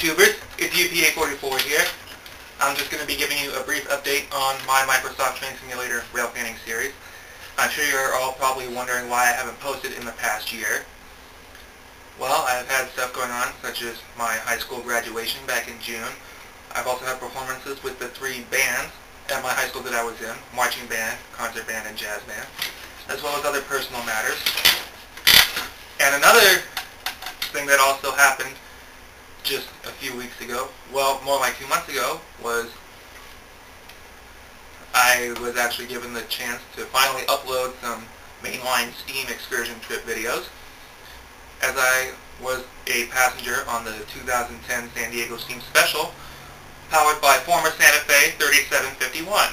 YouTubers, it's UPA44 here. I'm just going to be giving you a brief update on my Microsoft Train Simulator Railfanning series. I'm sure you're all probably wondering why I haven't posted in the past year. Well, I've had stuff going on, such as my high school graduation back in June. I've also had performances with the 3 bands at my high school that I was in, marching band, concert band, and jazz band, as well as other personal matters. And another thing that also happened just a few weeks ago, well, more like 2 months ago, was I was actually given the chance to finally upload some mainline Steam excursion trip videos, as I was a passenger on the 2010 San Diego Steam Special, powered by former Santa Fe 3751.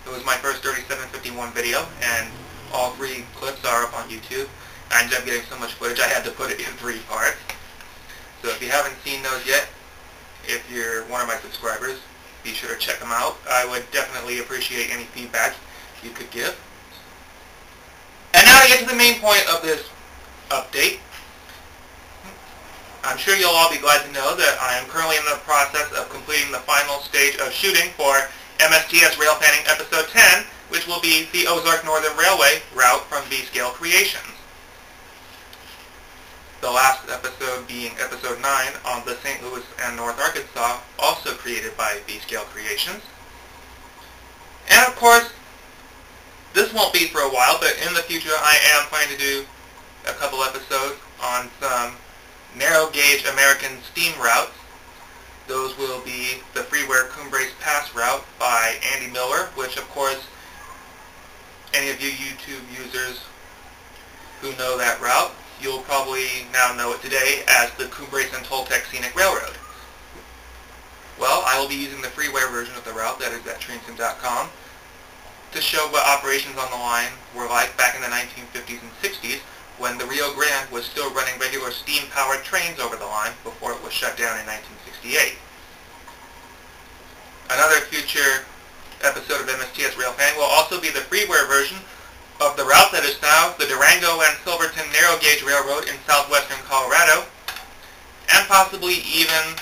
It was my first 3751 video, and all 3 clips are up on YouTube. I ended up getting so much footage I had to put it in 3 parts. So if you haven't seen those yet, if you're one of my subscribers, be sure to check them out. I would definitely appreciate any feedback you could give. And now to get to the main point of this update. I'm sure you'll all be glad to know that I am currently in the process of completing the final stage of shooting for MSTS Railfanning Episode 10, which will be the Ozark Northern Railway route from V-Scale Creations. The last episode being Episode 9 on the St. Louis and North Arkansas, also created by V-Scale Creations. And of course, this won't be for a while, but in the future I am planning to do a couple episodes on some narrow gauge American steam routes. Those will be the Freeware Cumbres Pass route by Andy Miller, which of course any of you YouTube users who know that route, you'll probably now know it today as the Cumbres and Toltec Scenic Railroad. Well, I will be using the freeware version of the route, that is at trainsim.com, to show what operations on the line were like back in the 1950s and 60s, when the Rio Grande was still running regular steam-powered trains over the line before it was shut down in 1968. Another future episode of MSTS Railfanning will also be the freeware version of the route that is now the Durango and Silverton Narrow Gauge Railroad in southwestern Colorado, and possibly even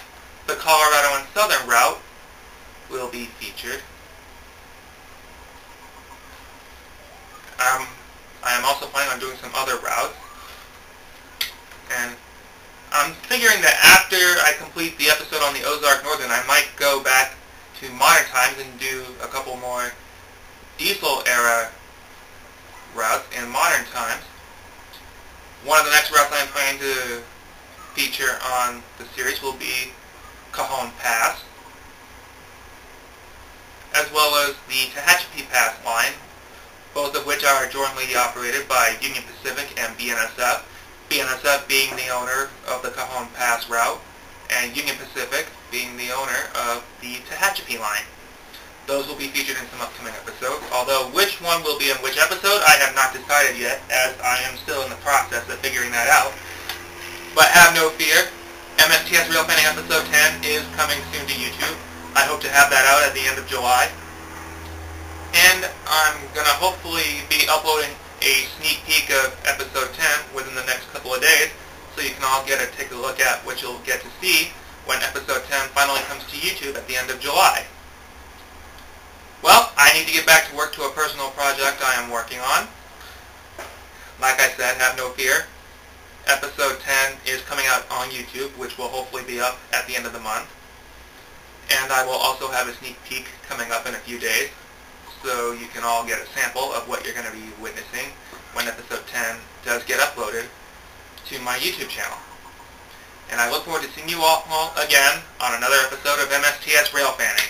the Colorado and Southern route will be featured. I am also planning on doing some other routes, and I'm figuring that after I complete the episode on the Ozark Northern, I might go back to modern times and do a couple more diesel-era routes in modern times. One of the next routes I'm planning to feature on the series will be Cajon Pass, as well as the Tehachapi Pass line, both of which are jointly operated by Union Pacific and BNSF, BNSF being the owner of the Cajon Pass route, and Union Pacific being the owner of the Tehachapi line. Those will be featured in some upcoming episodes, although which one will be in which episode I have not decided yet, as I am still in the process of figuring that out. But have no fear, MSTS Railfanning Episode 10 is coming soon to YouTube. I hope to have that out at the end of July. And I'm going to hopefully be uploading a sneak peek of Episode 10 within the next couple of days, so you can all take a look at what you'll get to see when Episode 10 finally comes to YouTube at the end of July. Well, I need to get back to work to a personal project I am working on. Like I said, have no fear. Episode 10 is coming out on YouTube, which will hopefully be up at the end of the month. And I will also have a sneak peek coming up in a few days, so you can all get a sample of what you're going to be witnessing when Episode 10 does get uploaded to my YouTube channel. And I look forward to seeing you all again on another episode of MSTS Railfanning.